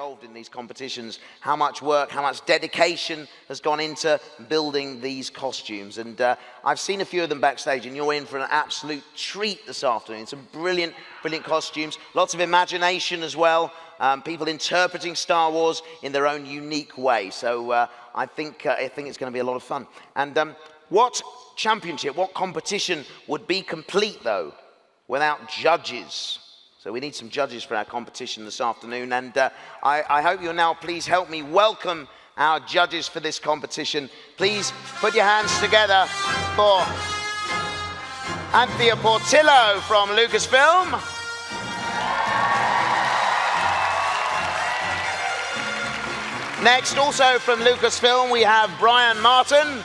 involved in these competitions, how much work, how much dedication has gone into building these costumes. And I've seen a few of them backstage, and you're in for an absolute treat this afternoon. Some brilliant, brilliant costumes, lots of imagination as well, people interpreting Star Wars in their own unique way. So I think it's going to be a lot of fun. And what championship, what competition would be complete, though, without judges? So we need some judges for our competition this afternoon, and I hope you'll now please help me welcome our judges for this competition. Please put your hands together for Anthea Portillo from Lucasfilm. Next, also from Lucasfilm, we have Brian Martin.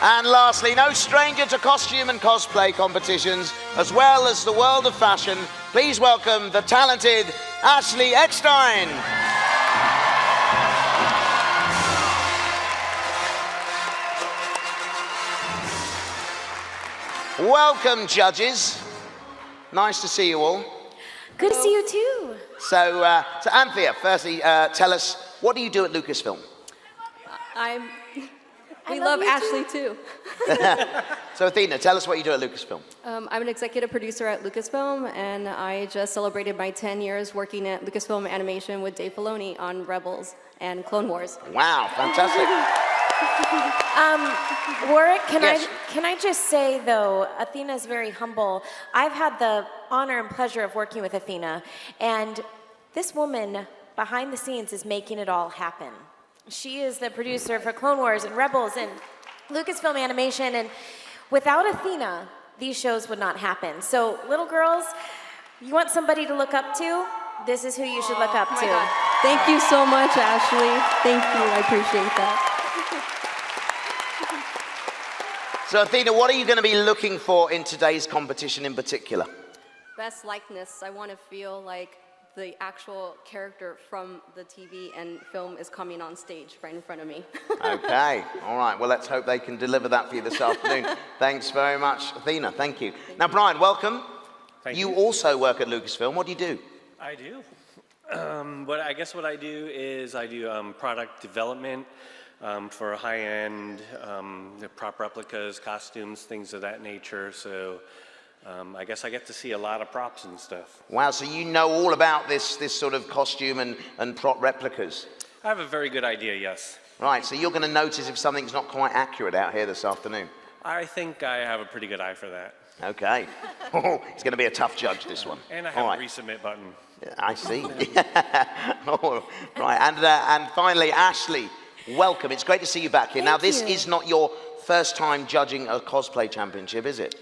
And lastly, no stranger to costume and cosplay competitions, as well as the world of fashion, please welcome the talented Ashley Eckstein. Welcome, judges. Nice to see you all. Good to see you too. So Anthea, firstly, tell us, what do you do at Lucasfilm? We love Ashley too. So Athena, tell us what you do at Lucasfilm. I'm an executive producer at Lucasfilm, and I just celebrated my 10 years working at Lucasfilm Animation with Dave Filoni on Rebels and Clone Wars. Wow, fantastic. Warwick, Yes. can I just say, though, Athena's very humble. I've had the honor and pleasure of working with Athena, and this woman behind the scenes is making it all happen. She is the producer for Clone Wars and Rebels and Lucasfilm Animation, and without Athena, these shows would not happen. So, little girls, you want somebody to look up to? This is who you should look up to. God. Thank you so much, Ashley. Thank you, I appreciate that. So Athena, what are you going to be looking for in today's competition in particular? Best likeness. I want to feel like the actual character from the TV and film is coming on stage right in front of me. Okay, all right. Well, let's hope they can deliver that for you this afternoon. Thanks very much, Athena. Thank you. Now, Brian, welcome. Thank you you. also work at Lucasfilm. What do you do? I do. I guess what I do is I do product development for high-end prop replicas, costumes, things of that nature. So I guess I get to see a lot of props and stuff. Wow, so you know all about this sort of costume and prop replicas? I have a very good idea, yes. Right, so you're going to notice if something's not quite accurate out here this afternoon. I think I have a pretty good eye for that. Okay. Oh, it's going to be a tough judge, this one. And I have a resubmit button. I see. Oh, right, and finally, Ashley, welcome. It's great to see you back here. Now, this is not your first time judging a cosplay championship, is it?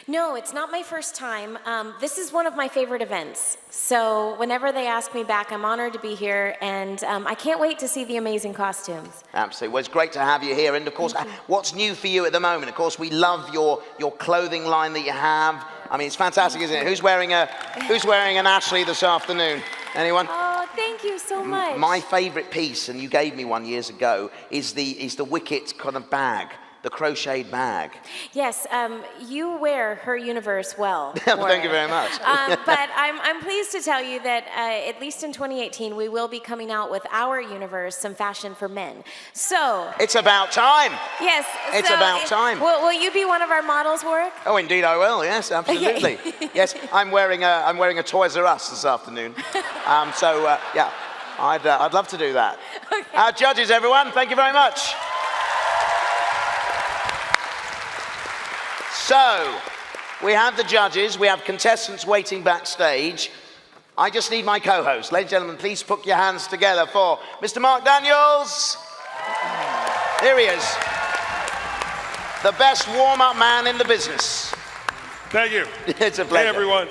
No, it's not my first time. This is one of my favorite events. So whenever they ask me back, I'm honored to be here, and I can't wait to see the amazing costumes. Absolutely. Well, it's great to have you here. And of course, what's new for you at the moment? Of course, we love your clothing line that you have. I mean, it's fantastic, isn't it? Who's wearing an Ashley this afternoon? Anyone? Oh, thank you so much. My favorite piece, and you gave me one years ago, is the Wicket kind of bag. The crocheted bag. Yes, you wear her universe well. Thank you very much. But I'm pleased to tell you that at least in 2018, we will be coming out with our universe, some fashion for men. So it's about time. Yes, it's about time. Will you be one of our models, Warwick? Oh, indeed I will. Yes, absolutely. Yes, I'm wearing a Toys R Us this afternoon. Yeah, I'd love to do that. Okay. Our judges, everyone, thank you very much. So, we have the judges, we have contestants waiting backstage. I just need my co-host. Ladies and gentlemen, please put your hands together for Mr. Mark Daniels. Here he is. The best warm-up man in the business. Thank you. It's a pleasure. Hey, everyone.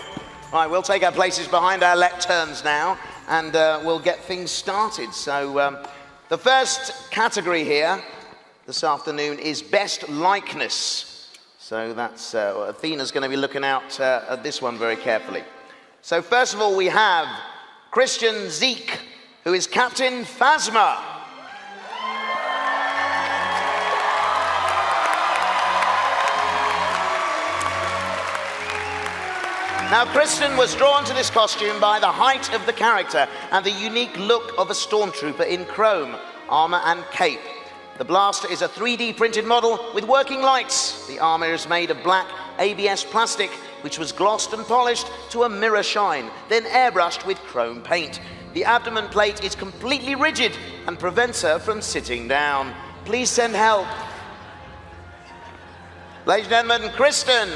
All right, we'll take our places behind our lecterns now, and we'll get things started. So, the first category here this afternoon is Best Likeness. So that's, Athena's going to be looking out at this one very carefully. So first of all, we have Christian Zeke, who is Captain Phasma. Now, Kristen was drawn to this costume by the height of the character and the unique look of a stormtrooper in chrome, armor and cape. The blaster is a 3D printed model with working lights. The armor is made of black ABS plastic, which was glossed and polished to a mirror shine, then airbrushed with chrome paint. The abdomen plate is completely rigid and prevents her from sitting down. Please send help. Ladies and gentlemen, Kristen.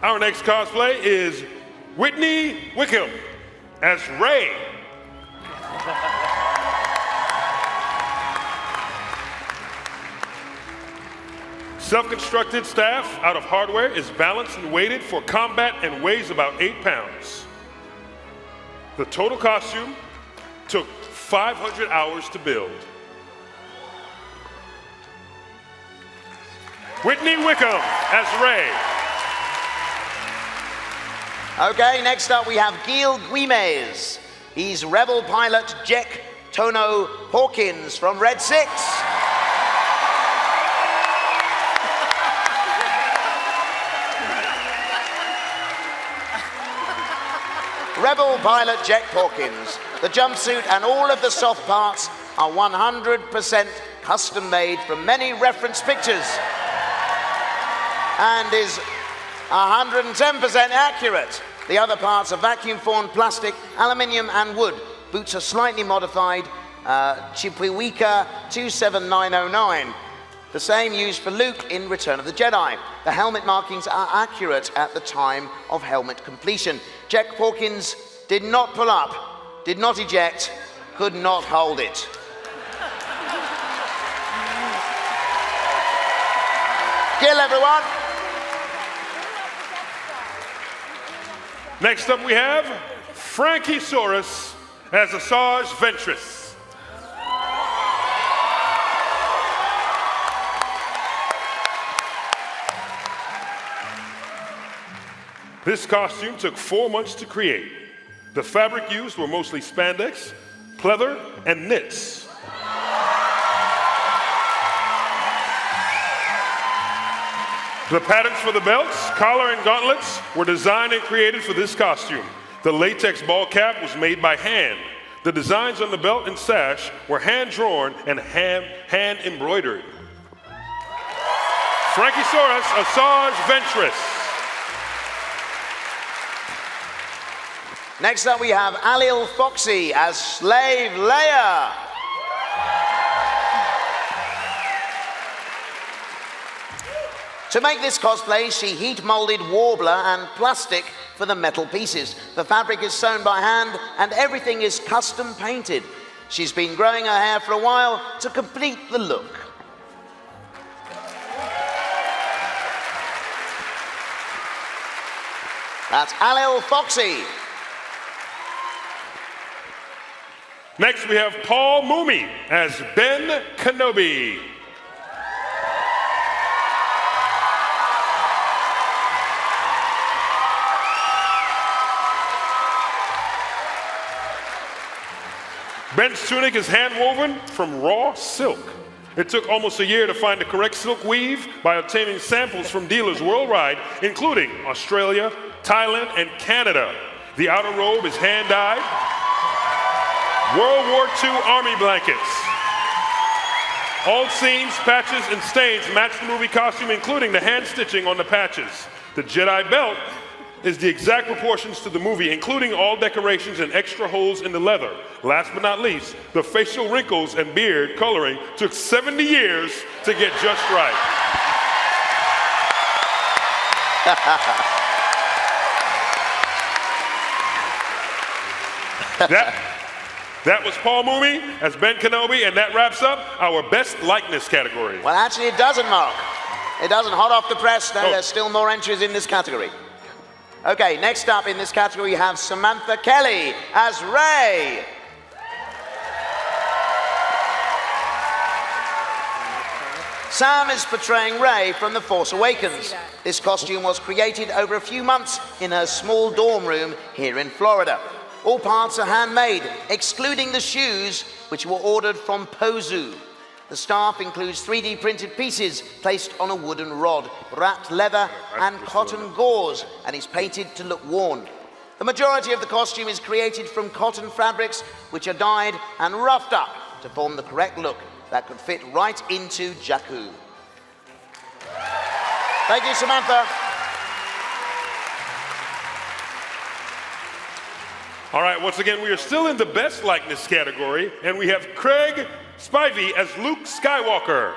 Our next cosplay is Whitney Wickham as Rey. Self-constructed staff out of hardware, is balanced and weighted for combat and weighs about 8 pounds. The total costume took 500 hours to build. Whitney Wickham as Rey. Okay, next up we have Gil Guimez. He's Rebel pilot Jack Tono Hawkins from Red 6. Rebel pilot Jack Hawkins. The jumpsuit and all of the soft parts are 100% custom made from many reference pictures and is 110% accurate. The other parts are vacuum-formed plastic, aluminium and wood. Boots are slightly modified, Chippewica 27909. The same used for Luke in Return of the Jedi. The helmet markings are accurate at the time of helmet completion. Jack Hawkins did not pull up, did not eject, could not hold it. Gil, everyone. Next up we have Frankie Soros as Asajj Ventress. This costume took 4 months to create. The fabric used were mostly spandex, pleather, and knits. The patterns for the belts, collar, and gauntlets were designed and created for this costume. The latex ball cap was made by hand. The designs on the belt and sash were hand-drawn and hand embroidered. Frankie Soros, Asajj Ventress. Next up we have Alil Foxy as Slave Leia. To make this cosplay, she heat-molded warbler and plastic for the metal pieces. The fabric is sewn by hand and everything is custom painted. She's been growing her hair for a while to complete the look. That's Alil Foxy. Next, we have Paul Mooney as Ben Kenobi. Ben's tunic is hand-woven from raw silk. It took almost a year to find the correct silk weave by obtaining samples from dealers worldwide, including Australia, Thailand, and Canada. The outer robe is hand-dyed. World War II Army blankets. All seams, patches, and stains match the movie costume, including the hand stitching on the patches. The Jedi belt is the exact proportions to the movie, including all decorations and extra holes in the leather. Last but not least, the facial wrinkles and beard coloring took 70 years to get just right. That was Paul Mooney as Ben Kenobi, and that wraps up our best likeness category. Well, actually, it doesn't, Mark. It doesn't. Hot off the press. No, there's still more entries in this category. Okay, next up in this category, we have Samantha Kelly as Rey. Sam is portraying Rey from The Force Awakens. This costume was created over a few months in her small dorm room here in Florida. All parts are handmade, excluding the shoes, which were ordered from Pozu. The staff includes 3D printed pieces placed on a wooden rod, wrapped leather and cotton gauze, and is painted to look worn. The majority of the costume is created from cotton fabrics, which are dyed and roughed up to form the correct look that could fit right into Jakku. Thank you, Samantha. All right, once again, we are still in the best likeness category, and we have Craig Spivey as Luke Skywalker.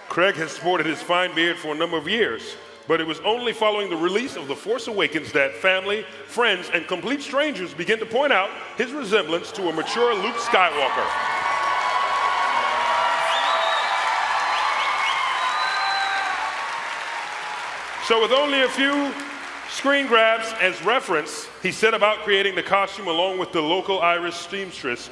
Craig has sported his fine beard for a number of years, but it was only following the release of The Force Awakens that family, friends, and complete strangers began to point out his resemblance to a mature Luke Skywalker. So with only a few screen grabs as reference, he set about creating the costume along with the local Irish seamstress,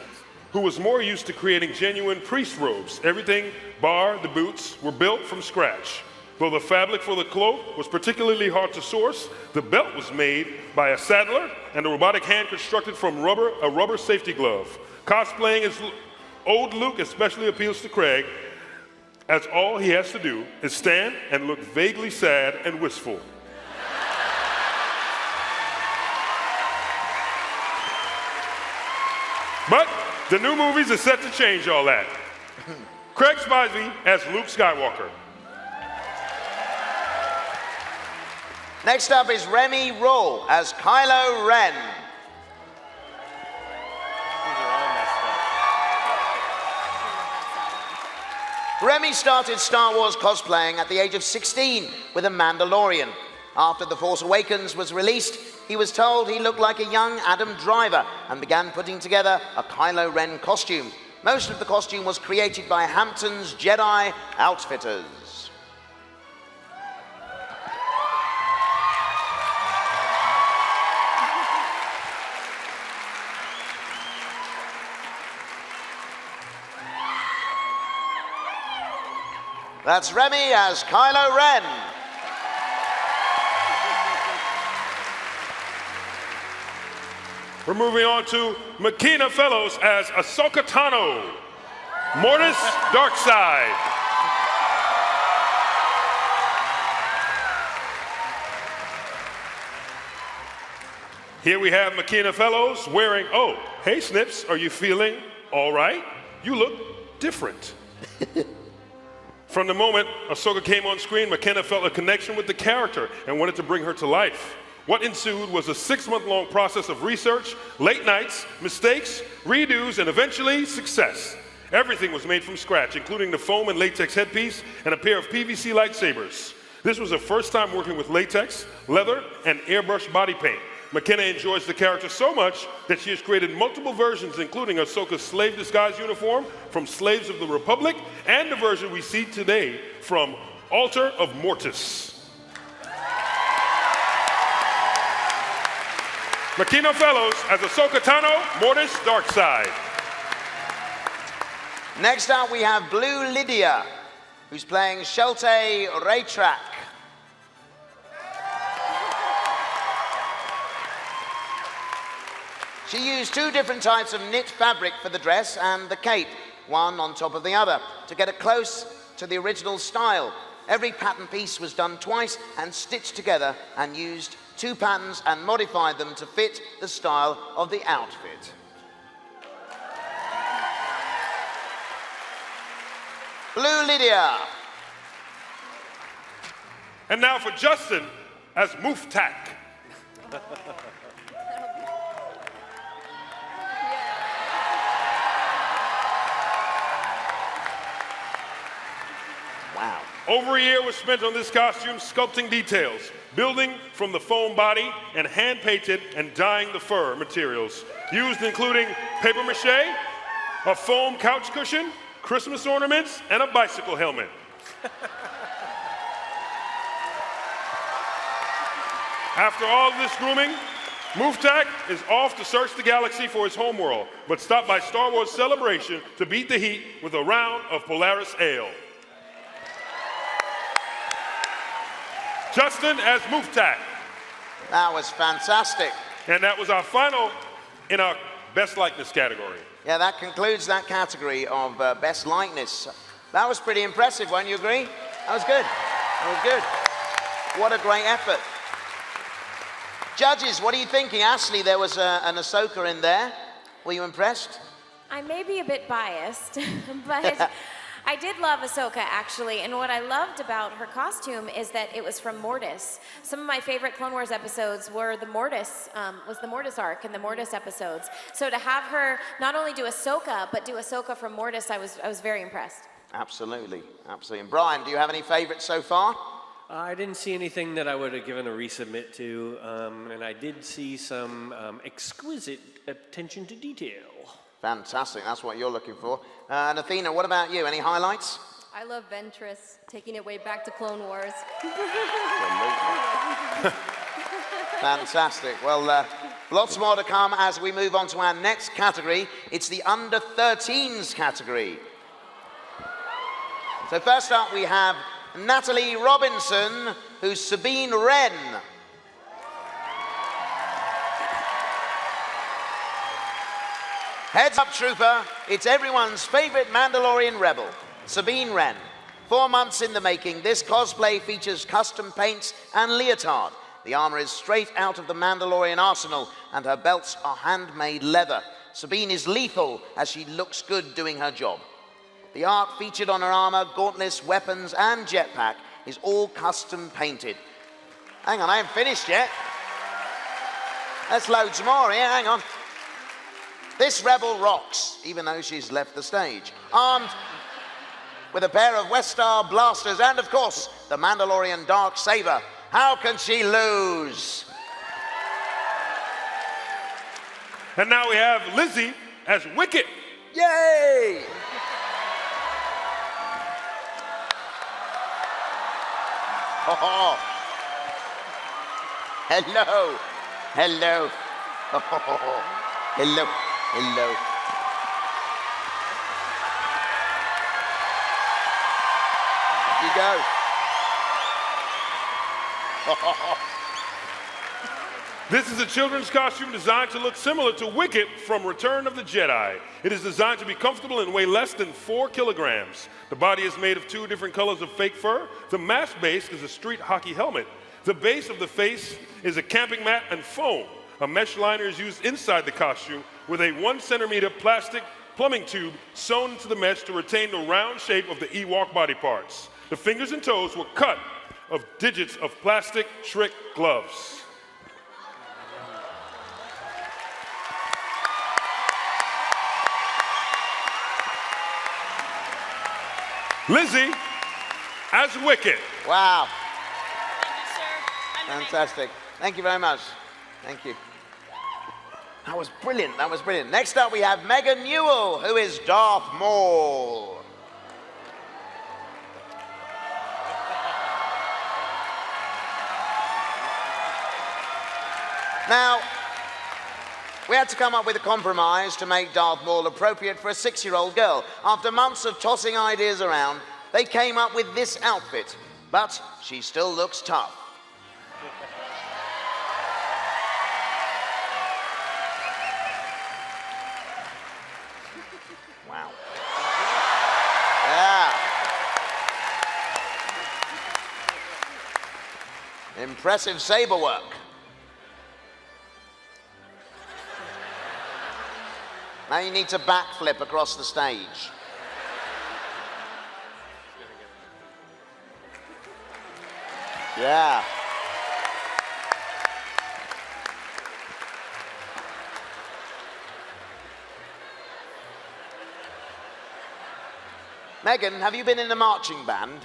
who was more used to creating genuine priest robes. Everything, bar the boots, were built from scratch. Though the fabric for the cloak was particularly hard to source, the belt was made by a saddler and a robotic hand constructed from a rubber safety glove. Cosplaying as old Luke especially appeals to Craig, as all he has to do is stand and look vaguely sad and wistful. But the new movies are set to change all that. Craig Spivey as Luke Skywalker. Next up is Remy Roll as Kylo Ren. Remy started Star Wars cosplaying at the age of 16 with a Mandalorian. After The Force Awakens was released, he was told he looked like a young Adam Driver and began putting together a Kylo Ren costume. Most of the costume was created by Hampton's Jedi Outfitters. That's Remy as Kylo Ren. We're moving on to Makina Fellows as Ahsoka Tano, Mortis Darkseid. Here we have Makina Fellows wearing, oh, hey Snips, are you feeling all right? You look different. From the moment Ahsoka came on screen, McKenna felt a connection with the character and wanted to bring her to life. What ensued was a 6-month-long process of research, late nights, mistakes, redos, and eventually success. Everything was made from scratch, including the foam and latex headpiece and a pair of PVC lightsabers. This was her first time working with latex, leather, and airbrush body paint. McKenna enjoys the character so much that she has created multiple versions, including Ahsoka's slave disguise uniform from Slaves of the Republic and the version we see today from Altar of Mortis. Makina Fellows as Ahsoka Tano, Mortis Darkseid. Next up we have Blue Lydia, who's playing Shelte Raytrak. She used 2 different types of knit fabric for the dress and the cape, one on top of the other, to get it close to the original style. Every pattern piece was done twice and stitched together, and used 2 patterns and modified them to fit the style of the outfit. Blue Lydia. And now for Justin as Muftak. Wow. Over a year was spent on this costume sculpting details, building from the foam body and hand-painted and dyeing the fur materials, used including paper mache, a foam couch cushion, Christmas ornaments, and a bicycle helmet. After all of this grooming, Muftak is off to search the galaxy for his homeworld, but stopped by Star Wars Celebration to beat the heat with a round of Polaris Ale. Justin as Muftak. That was fantastic. And that was our final in our best likeness category. Yeah, that concludes that category of best likeness. That was pretty impressive, won't you agree? That was good. That was good. What a great effort. Judges, what are you thinking? Ashley, there was an Ahsoka in there. Were you impressed? I may be a bit biased, but I did love Ahsoka, actually, and what I loved about her costume is that it was from Mortis. Some of my favorite Clone Wars episodes were the Mortis arc and the Mortis episodes. So to have her not only do Ahsoka, but do Ahsoka from Mortis, I was very impressed. Absolutely, absolutely. And Brian, do you have any favorites so far? I didn't see anything that I would have given a resubmit to, and I did see some exquisite attention to detail. Fantastic, that's what you're looking for. And Athena, what about you? Any highlights? I love Ventress, taking it way back to Clone Wars. Fantastic. Well, lots more to come as we move on to our next category. It's the under 13s category. So first up we have Natalie Robinson, who's Sabine Wren. Heads up, trooper. It's everyone's favorite Mandalorian rebel, Sabine Wren. 4 months in the making, this cosplay features custom paints and leotard. The armor is straight out of the Mandalorian arsenal, and her belts are handmade leather. Sabine is lethal as she looks good doing her job. The art featured on her armor, gauntlets, weapons, and jetpack is all custom painted. Hang on, I haven't finished yet. There's loads more here, hang on. This rebel rocks, even though she's left the stage. Armed with a pair of Westar blasters and, of course, the Mandalorian dark saber. How can she lose? And now we have Lizzie as Wicket. Yay! Oh, hello, hello, oh, hello, hello. You go. This is a children's costume designed to look similar to Wicket from Return of the Jedi. It is designed to be comfortable and weigh less than 4 kilograms. The body is made of 2 different colors of fake fur. The mask base is a street hockey helmet. The base of the face is a camping mat and foam. A mesh liner is used inside the costume with a 1 centimeter plastic plumbing tube sewn into the mesh to retain the round shape of the Ewok body parts. The fingers and toes were cut of digits of plastic Shrek gloves. Lizzie as Wicket. Wow. Thank you, sir. Fantastic. Thank you very much. Thank you. That was brilliant. That was brilliant. Next up, we have Megan Newell, who is Darth Maul. Now, we had to come up with a compromise to make Darth Maul appropriate for a 6-year-old girl. After months of tossing ideas around, they came up with this outfit, but she still looks tough. Wow. Yeah. Impressive saber work. Now you need to backflip across the stage. Yeah. Megan, have you been in a marching band?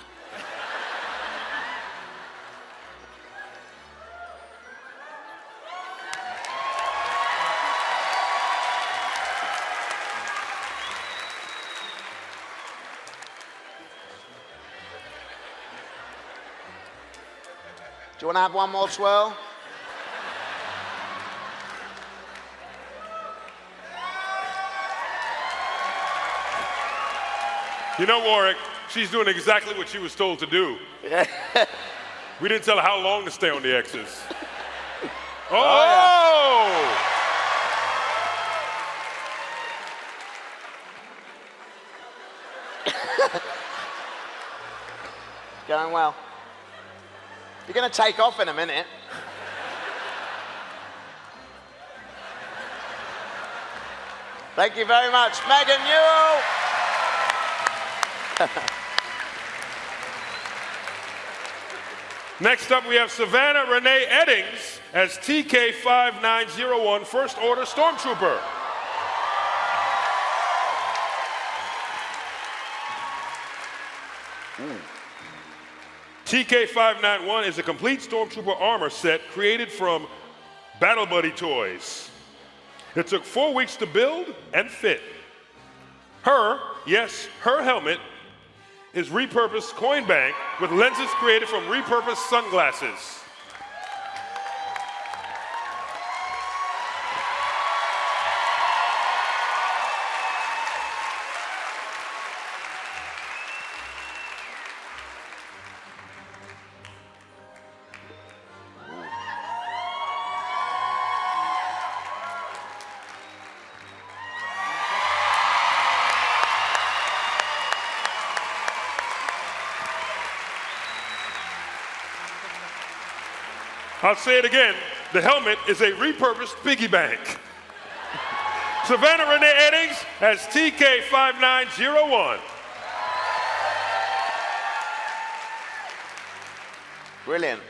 Do you want to have one more swirl? You know, Warwick, she's doing exactly what she was told to do. We didn't tell her how long to stay on the X's. Oh! Going well. You're going to take off in a minute. Thank you very much, Megan Newell. Next up, we have Savannah Renee Eddings as TK5901 First Order Stormtrooper. TK591 is a complete Stormtrooper armor set created from Battle Buddy toys. It took 4 weeks to build and fit. Her helmet is repurposed coin bank with lenses created from repurposed sunglasses. I'll say it again, the helmet is a repurposed piggy bank. Savannah Renee Eddings as TK5901. Brilliant.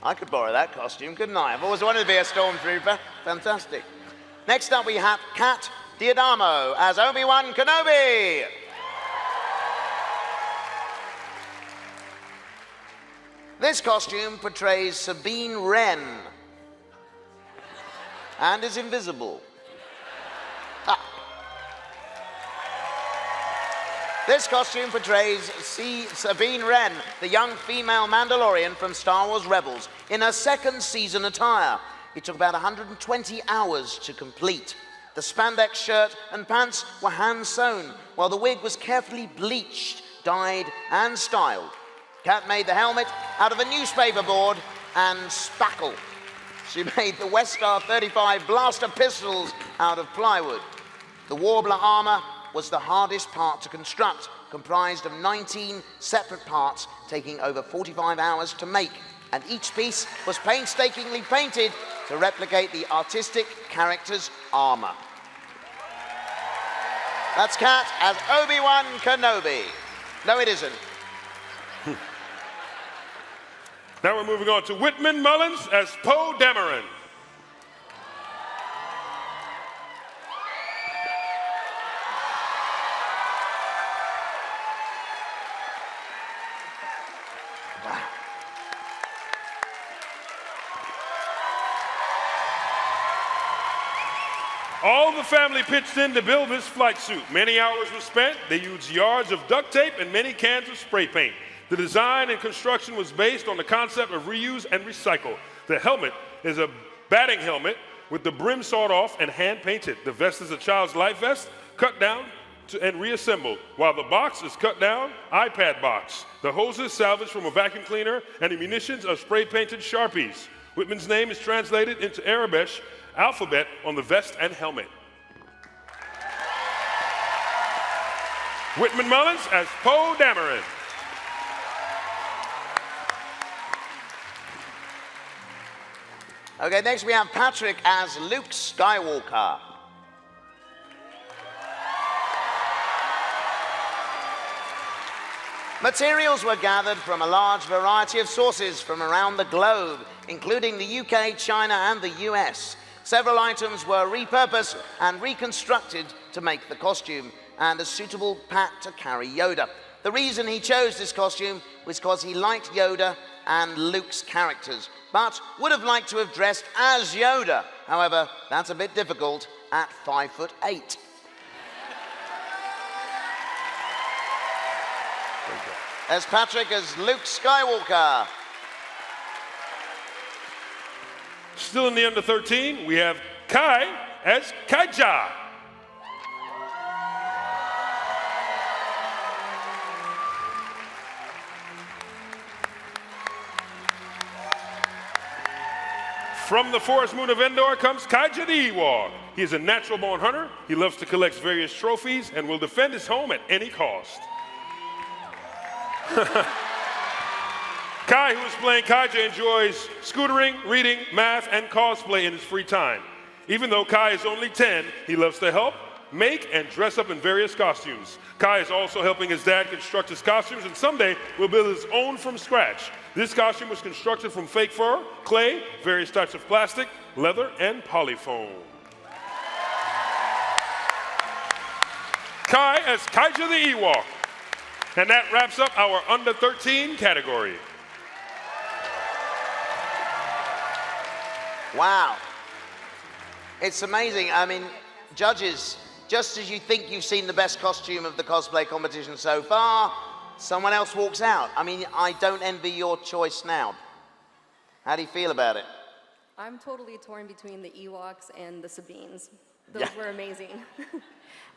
I could borrow that costume, couldn't I? I've always wanted to be a stormtrooper. Fantastic. Next up, we have Kat Diadamo as Obi-Wan Kenobi. This costume portrays Sabine Wren and is invisible. This costume portrays Sabine Wren, the young female Mandalorian from Star Wars Rebels, in her second season attire. It took about 120 hours to complete. The spandex shirt and pants were hand-sewn, while the wig was carefully bleached, dyed, and styled. Kat made the helmet out of a newspaper board and spackle. She made the Westar 35 blaster pistols out of plywood. The Warbler armor was the hardest part to construct, comprised of 19 separate parts, taking over 45 hours to make, and each piece was painstakingly painted to replicate the artistic character's armor. That's Kat as Obi-Wan Kenobi. No, it isn't. Now we're moving on to Whitman Mullins as Poe Dameron. All the family pitched in to build this flight suit. Many hours were spent. They used yards of duct tape and many cans of spray paint. The design and construction was based on the concept of reuse and recycle. The helmet is a batting helmet with the brim sawed off and hand painted. The vest is a child's life vest, cut down and reassembled, while the box is cut down, iPad box. The hoses salvaged from a vacuum cleaner, and the munitions are spray painted Sharpies. Whitman's name is translated into Arabic alphabet on the vest and helmet. Whitman Mullins as Poe Dameron. Okay, next we have Patrick as Luke Skywalker. Materials were gathered from a large variety of sources from around the globe, including the UK, China, and the US. Several items were repurposed and reconstructed to make the costume and a suitable pack to carry Yoda. The reason he chose this costume was because he liked Yoda and Luke's characters, but would have liked to have dressed as Yoda. However, that's a bit difficult at 5'8". As Patrick as Luke Skywalker. Still in the under 13, we have Kai as Kaija. From the forest moon of Endor comes Kaija the Ewok. He is a natural-born hunter. He loves to collect various trophies and will defend his home at any cost. Kai, who is playing Kaija, enjoys scootering, reading, math, and cosplay in his free time. Even though Kai is only 10, he loves to help, make, and dress up in various costumes. Kai is also helping his dad construct his costumes, and someday will build his own from scratch. This costume was constructed from fake fur, clay, various types of plastic, leather, and polyfoam. Kai as Kaija the Ewok. And that wraps up our under 13 category. Wow. It's amazing. I mean, judges, just as you think you've seen the best costume of the cosplay competition so far, someone else walks out. I mean, I don't envy your choice now. How do you feel about it? I'm totally torn between the Ewoks and the Sabines. Those were amazing.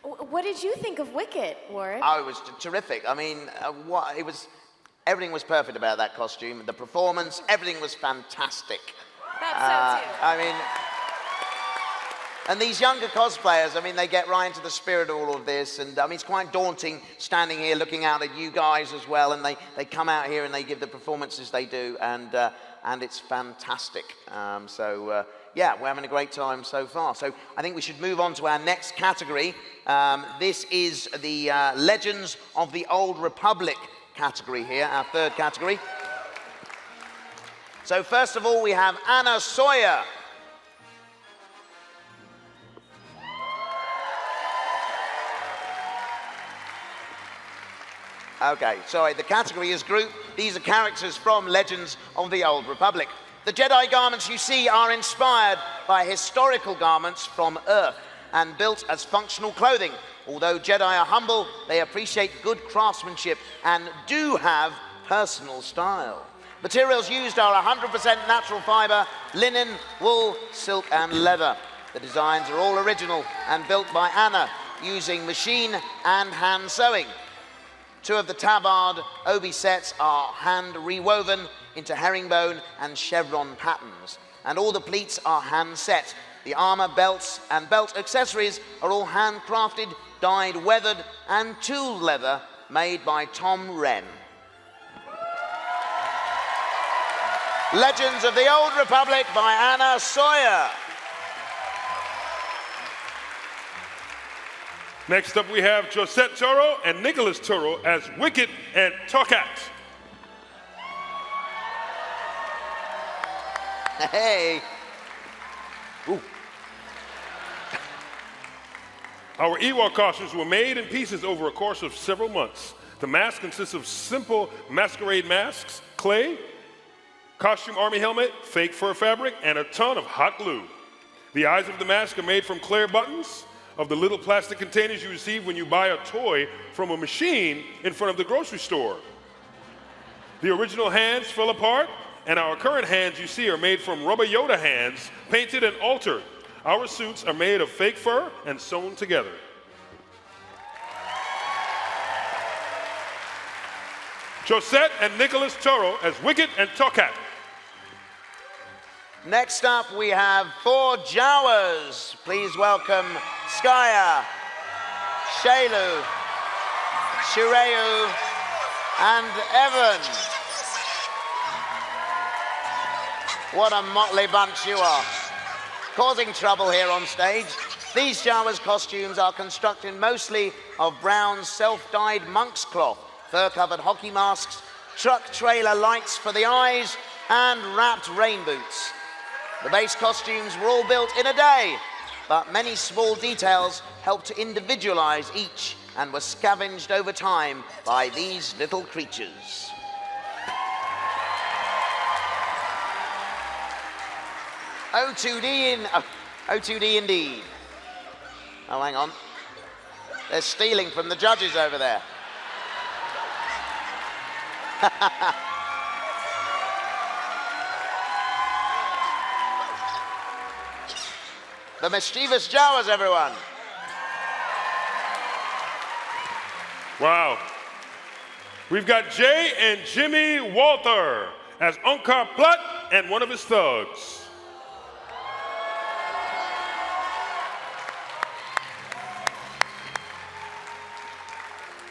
What did you think of Wicket, Warwick? Oh, it was terrific. I mean, everything was perfect about that costume. The performance, everything was fantastic. Thought so too. I mean, and these younger cosplayers, I mean, they get right into the spirit of all of this, and I mean, it's quite daunting standing here looking out at you guys as well, and they come out here and they give the performances they do, and it's fantastic. Yeah, we're having a great time so far. So I think we should move on to our next category. This is the Legends of the Old Republic category here, our third category. So first of all, we have Anna Sawyer. Okay, sorry, the category is group. These are characters from Legends of the Old Republic. The Jedi garments you see are inspired by historical garments from Earth and built as functional clothing. Although Jedi are humble, they appreciate good craftsmanship and do have personal style. Materials used are 100% natural fiber, linen, wool, silk, and leather. The designs are all original and built by Anna using machine and hand sewing. Two of the tabard obi sets are hand rewoven into herringbone and chevron patterns, and all the pleats are hand set. The armor, belts, and belt accessories are all handcrafted, dyed, weathered, and tooled leather made by Tom Wren. Legends of the Old Republic by Anna Sawyer. Next up, we have Josette Toro and Nicholas Toro as Wicket and Tokat. Hey. Ooh. Our Ewok costumes were made in pieces over a course of several months. The mask consists of simple masquerade masks, clay, costume army helmet, fake fur fabric, and a ton of hot glue. The eyes of the mask are made from clear buttons of the little plastic containers you receive when you buy a toy from a machine in front of the grocery store. The original hands fell apart, and our current hands you see are made from rubber Yoda hands, painted and altered. Our suits are made of fake fur and sewn together. Josette and Nicholas Toro as Wicket and Tokat. Next up, we have 4 Jawas. Please welcome Skaya, Shailu, Shireu, and Evan. What a motley bunch you are. Causing trouble here on stage. These Jawas' costumes are constructed mostly of brown self-dyed monk's cloth, fur-covered hockey masks, truck trailer lights for the eyes, and wrapped rain boots. The base costumes were all built in a day, but many small details helped to individualize each and were scavenged over time by these little creatures. O2D indeed. Oh, hang on. They're stealing from the judges over there. The mischievous Jawas, everyone. Wow. We've got Jay and Jimmy Walther as Unkar Plutt and one of his thugs.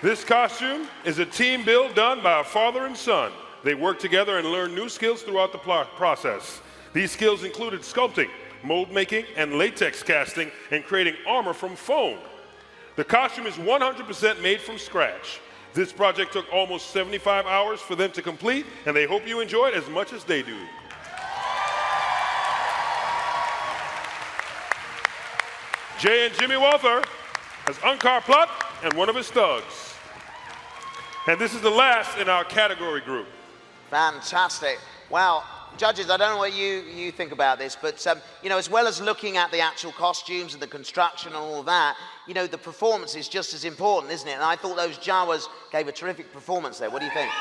This costume is a team build done by a father and son. They work together and learn new skills throughout the process. These skills included sculpting, mold making, and latex casting, and creating armor from foam. The costume is 100% made from scratch. This project took almost 75 hours for them to complete, and they hope you enjoy it as much as they do. Jay and Jimmy Walther as Unkar Plutt and one of his thugs. And this is the last in our category group. Fantastic. Wow. Judges, I don't know what you think about this, but you know, as well as looking at the actual costumes and the construction and all that, you know, the performance is just as important, isn't it? And I thought those Jawas gave a terrific performance there. What do you think?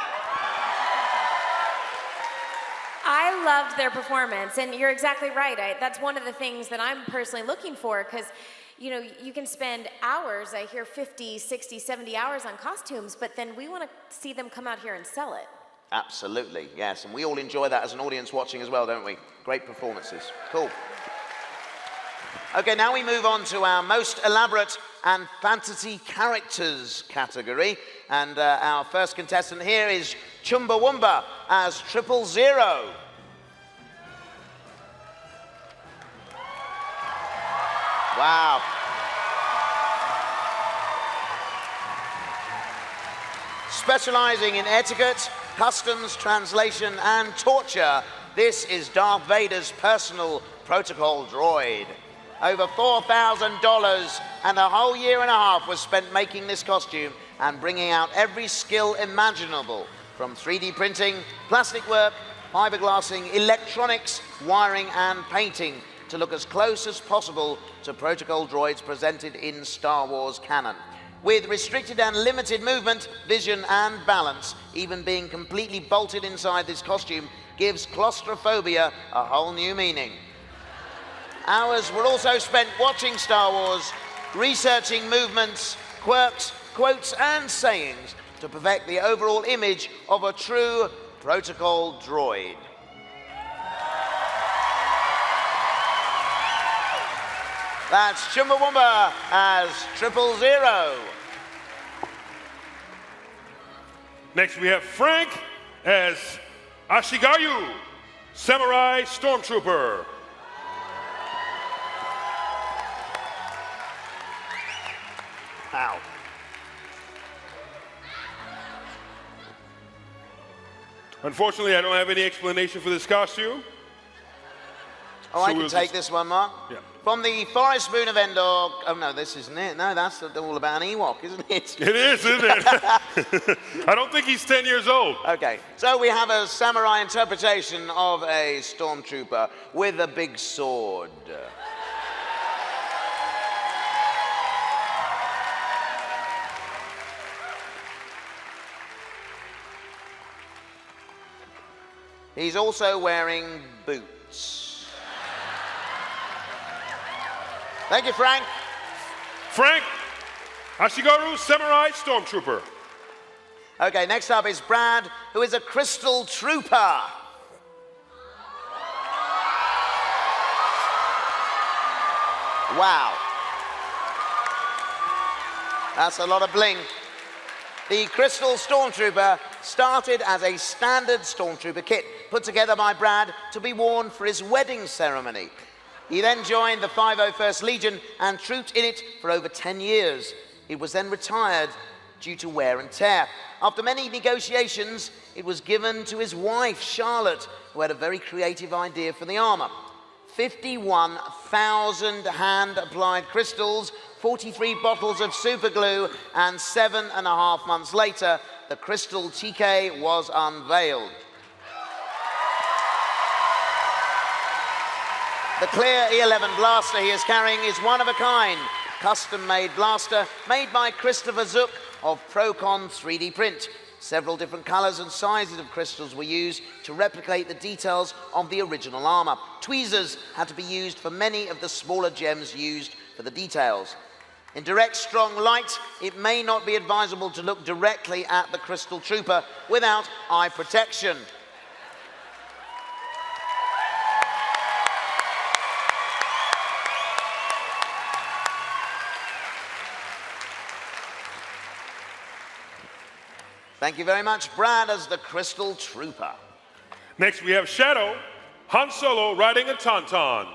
I loved their performance, and you're exactly right. That's one of the things that I'm personally looking for, because you know, you can spend hours, I hear 50, 60, 70 hours on costumes, but then we want to see them come out here and sell it. Absolutely, yes, and we all enjoy that as an audience watching as well, don't we? Great performances. Cool. Okay, now we move on to our most elaborate and fantasy characters category, and our first contestant here is Chumbawamba as 000. Wow. Specializing in etiquette, customs, translation, and torture, this is Darth Vader's personal protocol droid. Over $4,000 and a whole year and a half was spent making this costume and bringing out every skill imaginable, from 3D printing, plastic work, fiberglassing, electronics, wiring, and painting, to look as close as possible to protocol droids presented in Star Wars canon. With restricted and limited movement, vision, and balance, even being completely bolted inside this costume gives claustrophobia a whole new meaning. Hours were also spent watching Star Wars, researching movements, quirks, quotes, and sayings to perfect the overall image of a true protocol droid. That's Chumbawamba as 000. Next we have Frank as Ashigaru, Samurai Stormtrooper. Ow. Unfortunately, I don't have any explanation for this costume. Oh, I can take this one, Mark. Yeah. From the Forest Moon of Endor. Oh, no, this isn't it. No, that's all about an Ewok, isn't it? It is, isn't it? I don't think he's 10 years old. Okay, so we have a samurai interpretation of a stormtrooper with a big sword. He's also wearing boots. Thank you, Frank. Frank, Ashigaru, Samurai Stormtrooper. Okay, next up is Brad, who is a crystal trooper. Wow. That's a lot of bling. The Crystal Stormtrooper started as a standard Stormtrooper kit put together by Brad to be worn for his wedding ceremony. He then joined the 501st Legion and trooped in it for over 10 years. It was then retired due to wear and tear. After many negotiations, it was given to his wife, Charlotte, who had a very creative idea for the armor. 51,000 hand-applied crystals, 43 bottles of super glue, and 7.5 months later, the Crystal TK was unveiled. The clear E11 blaster he is carrying is one of a kind, custom-made blaster made by Christopher Zook of Procon 3D Print. Several different colors and sizes of crystals were used to replicate the details of the original armor. Tweezers had to be used for many of the smaller gems used for the details. In direct, strong light, it may not be advisable to look directly at the Crystal Trooper without eye protection. Thank you very much, Brad, as the Crystal Trooper. Next, we have Shadow, Han Solo riding a Tauntaun.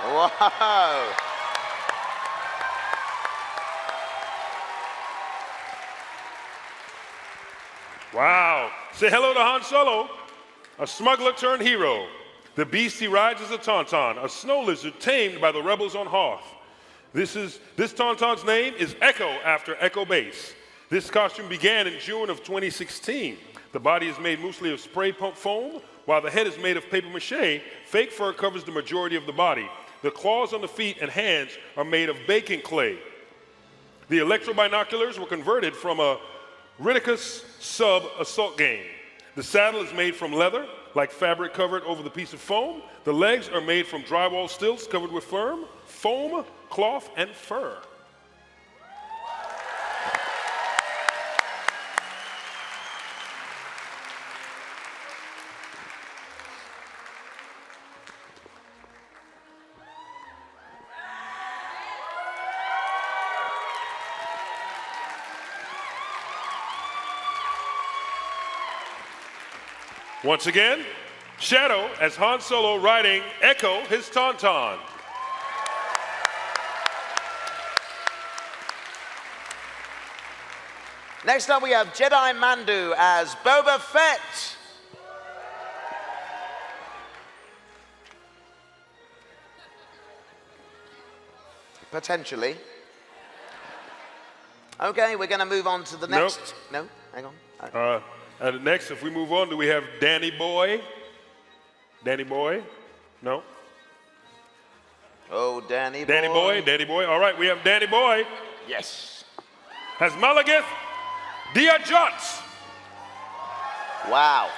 Whoa! Wow. Say hello to Han Solo, a smuggler turned hero. The beast he rides is a Tauntaun, a snow lizard tamed by the rebels on Hoth. This Tauntaun's name is Echo, after Echo Base. This costume began in June of 2016. The body is made mostly of spray pump foam, while the head is made of paper mache. Fake fur covers the majority of the body. The claws on the feet and hands are made of baking clay. The electro binoculars were converted from a Ridicus sub assault game. The saddle is made from leather, like fabric covered over the piece of foam. The legs are made from drywall stilts covered with foam, cloth, and fur. Once again, Shadow as Han Solo riding Echo, his Tauntaun. Next up, we have Jedi Mandu as Boba Fett. Potentially. Okay, we're going to move on to the next. Nope. No, hang on. Next, if we move on, do we have Danny Boy? Danny Boy? No? Oh, Danny Boy. Danny Boy, Danny Boy. All right, we have Danny Boy Yes. as Malagith Diajot. Wow.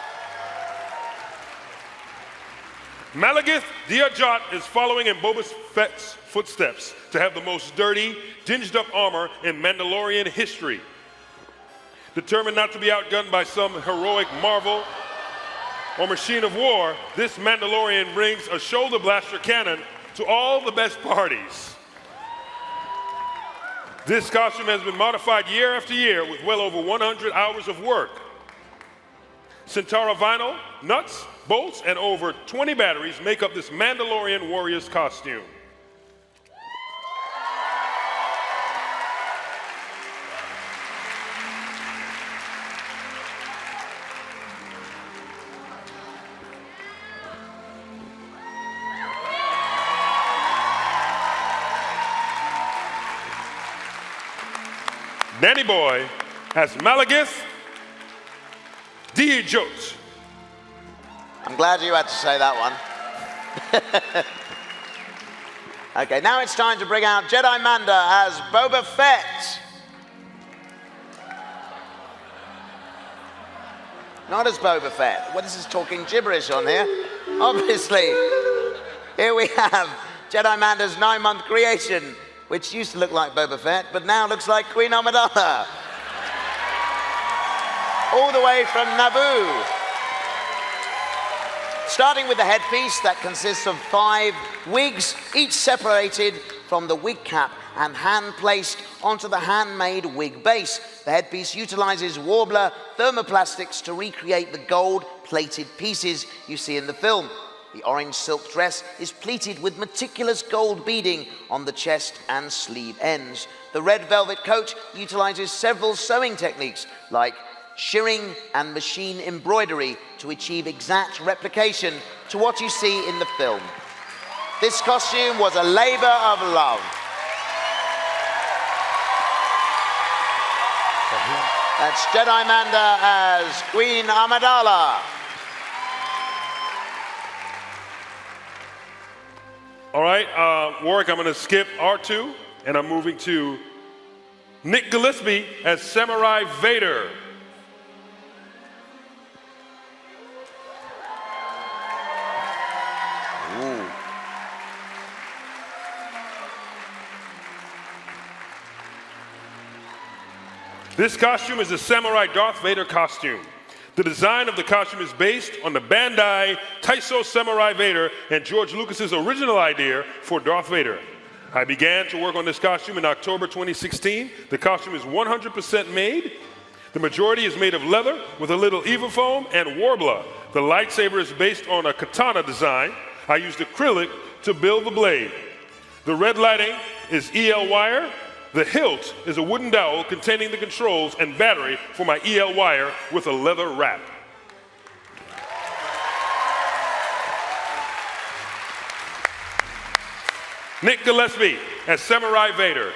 Malagith Diajot is following in Boba Fett's footsteps to have the most dirty, dinged up armor in Mandalorian history. Determined not to be outgunned by some heroic marvel or machine of war, this Mandalorian brings a shoulder blaster cannon to all the best parties. This costume has been modified year after year with well over 100 hours of work. Centaura vinyl, nuts, bolts, and over 20 batteries make up this Mandalorian warrior's costume. Danny Boy as Malagith Diajot. I'm glad you had to say that one. Okay, now it's time to bring out Jedi Manda as Boba Fett. Not as Boba Fett. Well, this is talking gibberish on here. Obviously, here we have Jedi Manda's 9-month creation, which used to look like Boba Fett, but now looks like Queen Amidala. All the way from Naboo. Starting with the headpiece that consists of 5 wigs, each separated from the wig cap and hand-placed onto the handmade wig base. The headpiece utilizes Warbler thermoplastics to recreate the gold-plated pieces you see in the film. The orange silk dress is pleated with meticulous gold beading on the chest and sleeve ends. The red velvet coat utilizes several sewing techniques like shirring and machine embroidery to achieve exact replication to what you see in the film. This costume was a labor of love. That's Jedi Manda as Queen Amidala. All right, Warwick, I'm going to skip R2, and I'm moving to Nick Gillespie as Samurai Vader. Ooh. This costume is a Samurai Darth Vader costume. The design of the costume is based on the Bandai Taiso Samurai Vader and George Lucas's original idea for Darth Vader. I began to work on this costume in October 2016. The costume is 100% made. The majority is made of leather with a little Eva foam and warbler. The lightsaber is based on a katana design. I used acrylic to build the blade. The red lighting is EL wire. The hilt is a wooden dowel containing the controls and battery for my EL wire with a leather wrap. Nick Gillespie as Samurai Vader.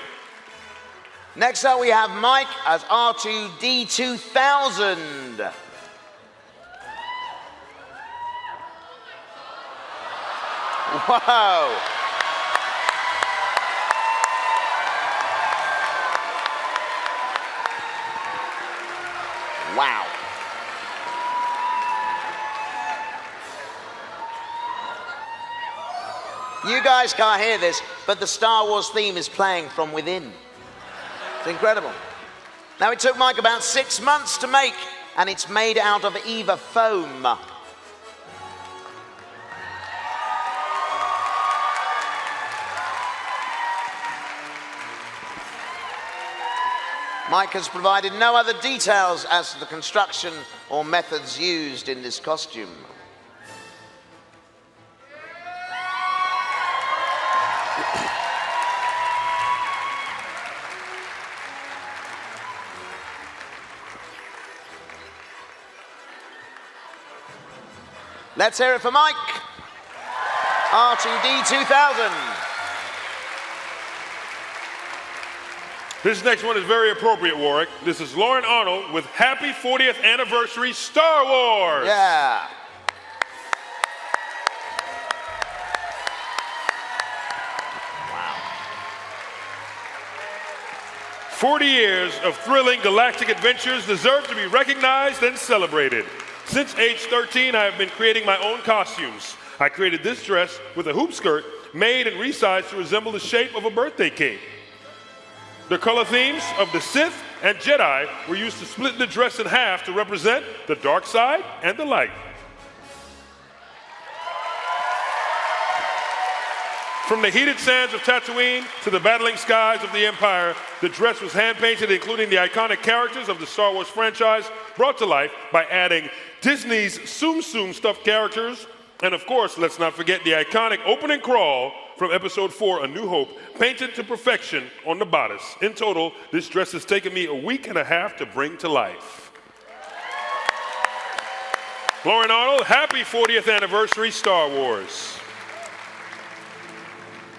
Next up, we have Mike as R2D2000. Whoa. Wow. You guys can't hear this, but the Star Wars theme is playing from within. It's incredible. Now, it took Mike about 6 months to make, and it's made out of Eva foam. Mike has provided no other details as to the construction or methods used in this costume. Let's hear it for Mike. R2D2000. This next one is very appropriate, Warwick. This is Lauren Arnold with Happy 40th Anniversary Star Wars. Yeah. Wow. 40 years of thrilling galactic adventures deserve to be recognized and celebrated. Since age 13, I have been creating my own costumes. I created this dress with a hoop skirt made and resized to resemble the shape of a birthday cake. The color themes of the Sith and Jedi were used to split the dress in half to represent the dark side and the light. From the heated sands of Tatooine to the battling skies of the Empire, the dress was hand-painted, including the iconic characters of the Star Wars franchise, brought to life by adding Disney's Tsum Tsum stuffed characters, and of course, let's not forget the iconic opening crawl from Episode 4, A New Hope, painted to perfection on the bodice. In total, this dress has taken me a week and a half to bring to life. Lauren Arnold, happy 40th anniversary, Star Wars.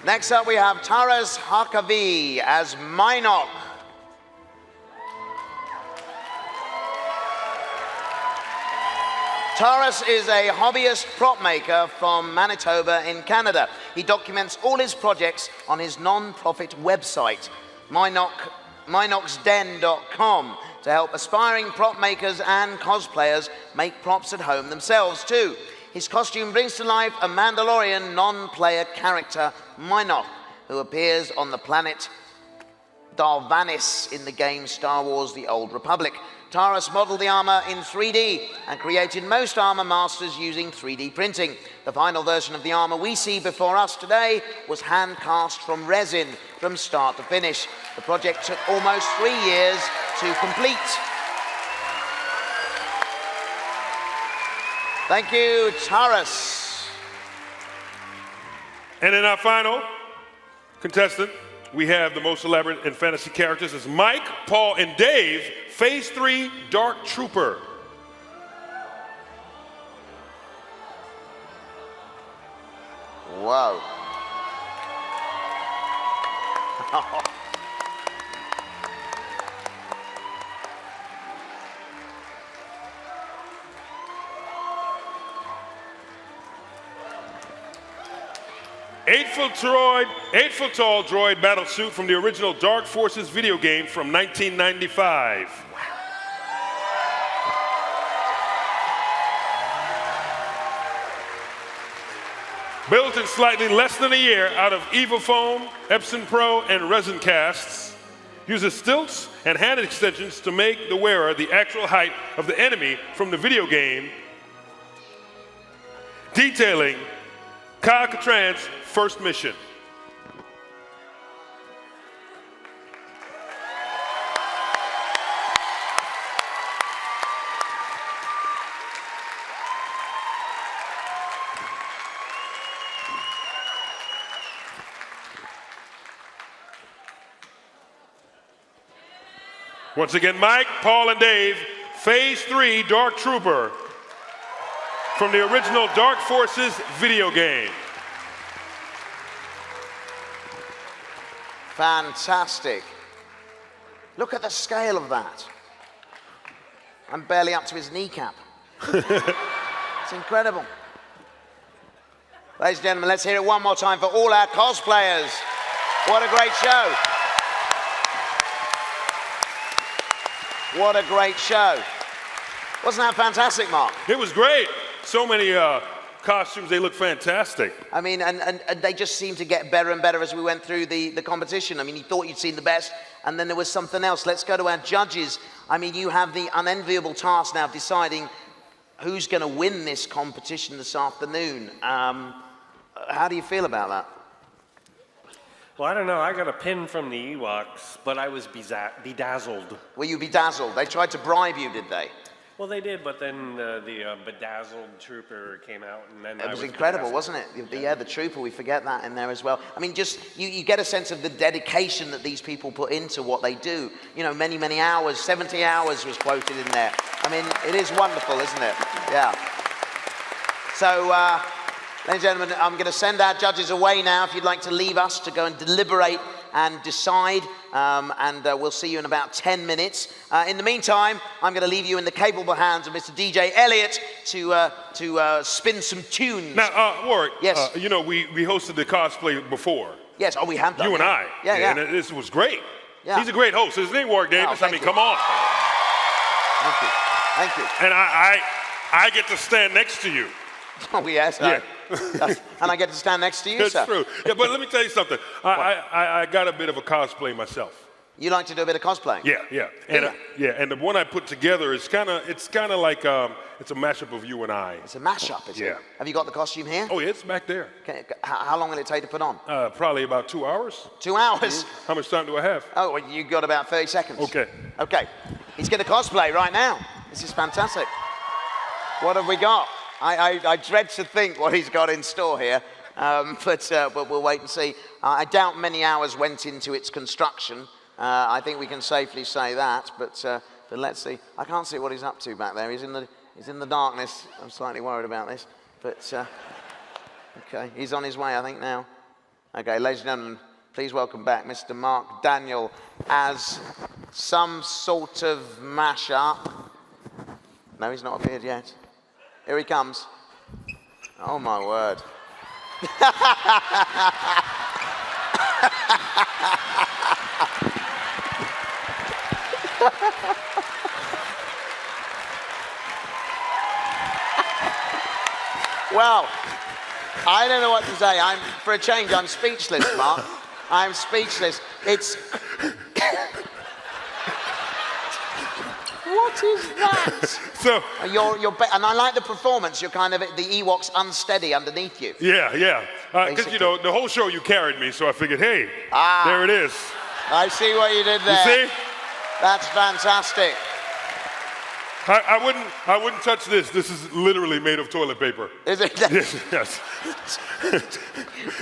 Next up, we have Taras Harkavi as Minok. Taras is a hobbyist prop maker from Manitoba in Canada. He documents all his projects on his non-profit website, minoxden.com, to help aspiring prop makers and cosplayers make props at home themselves too. His costume brings to life a Mandalorian non-player character, Minok, who appears on the planet Darvanis in the game Star Wars The Old Republic. Taras modeled the armor in 3D and created most armor masters using 3D printing. The final version of the armor we see before us today was hand cast from resin from start to finish. The project took almost 3 years to complete. Thank you, Taras. And in our final contestant, we have the most elaborate and fantasy characters as Mike, Paul, and Dave, Phase 3 Dark Trooper. Whoa. 8-foot tall droid battle suit from the original Dark Forces video game from 1995. Built in slightly less than a year out of Eva foam, Epson Pro, and resin casts, uses stilts and hand extensions to make the wearer the actual height of the enemy from the video game, detailing Kyle Katran's first mission. Once again, Mike, Paul, and Dave, Phase 3 Dark Trooper from the original Dark Forces video game. Fantastic. Look at the scale of that. I'm barely up to his kneecap. It's incredible. Ladies and gentlemen, let's hear it one more time for all our cosplayers. What a great show. What a great show. Wasn't that fantastic, Mark? It was great. So many costumes, they look fantastic. I mean, and they just seemed to get better and better as we went through the competition. I mean, you thought you'd seen the best, and then there was something else. Let's go to our judges. I mean, you have the unenviable task now of deciding who's going to win this competition this afternoon. How do you feel about that? Well, I don't know. I got a pin from the Ewoks, but I was bedazzled. Were you bedazzled? They tried to bribe you, did they? Well, they did, but then the bedazzled trooper came out, and then It was incredible, wasn't it? Yeah, the trooper, we forget that in there as well. I mean, just, you get a sense of the dedication that these people put into what they do. You know, many, many hours, 70 hours was quoted in there. I mean, it is wonderful, isn't it? Yeah. So, ladies and gentlemen, I'm going to send our judges away now if you'd like to leave us to go and deliberate and decide, and we'll see you in about 10 minutes. In the meantime, I'm going to leave you in the capable hands of Mr. DJ Elliott to spin some tunes. Now, Warwick, Yes. you know, we hosted the cosplay before. Yes, oh, we have done You and that. I. Yeah, yeah. And this was great. Yeah. He's a great host. His name, Warwick Davis. thank I mean, you. come on. Thank you. Thank you. And I get to stand next to you. Oh, yes. Yeah. And I get to stand next to you, That's sir. true. Yeah, but let me tell you something. I got a bit of a cosplay myself. You like to do a bit of cosplaying? Yeah, yeah. And the one I put together is kind of like it's a mashup of you and I. It's a mashup, is it? Yeah. Have you got the costume here? Oh, yeah, it's back there. Okay, how long will it take to put on? Probably about 2 hours. 2 hours? How much time do I have? Oh, well, you got about 30 seconds. Okay. Okay. He's going to cosplay right now. This is fantastic. What have we got? I dread to think what he's got in store here, but we'll wait and see. I doubt many hours went into its construction. I think we can safely say that, but let's see. I can't see what he's up to back there. He's in the darkness. I'm slightly worried about this, but okay, he's on his way, I think, now. Okay, ladies and gentlemen, please welcome back Mr. Mark Daniel as some sort of mashup. No, he's not appeared yet. Here he comes. Oh, my word. Well, I don't know what to say. For a change, I'm speechless, Mark. I'm speechless. It's... What is that? So And I like the performance. You're kind of the Ewoks unsteady underneath you. yeah. Because Basically. you know the whole show you carried me, so I figured, hey, Ah. there it is. I see what you did there. You see? That's fantastic. I wouldn't touch this. This is literally made of toilet paper. Is it? Yes.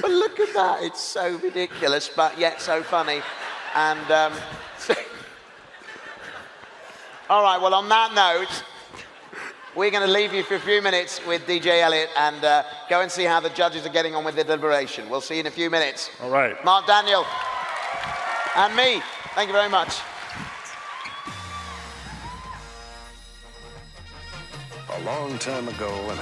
But look at that. It's so ridiculous, but yet so funny. And all right. Well, on that note, we're going to leave you for a few minutes with DJ Elliott and go and see how the judges are getting on with the deliberation. We'll see you in a few minutes. All right. Mark Daniel and me. Thank you very much. A long time ago in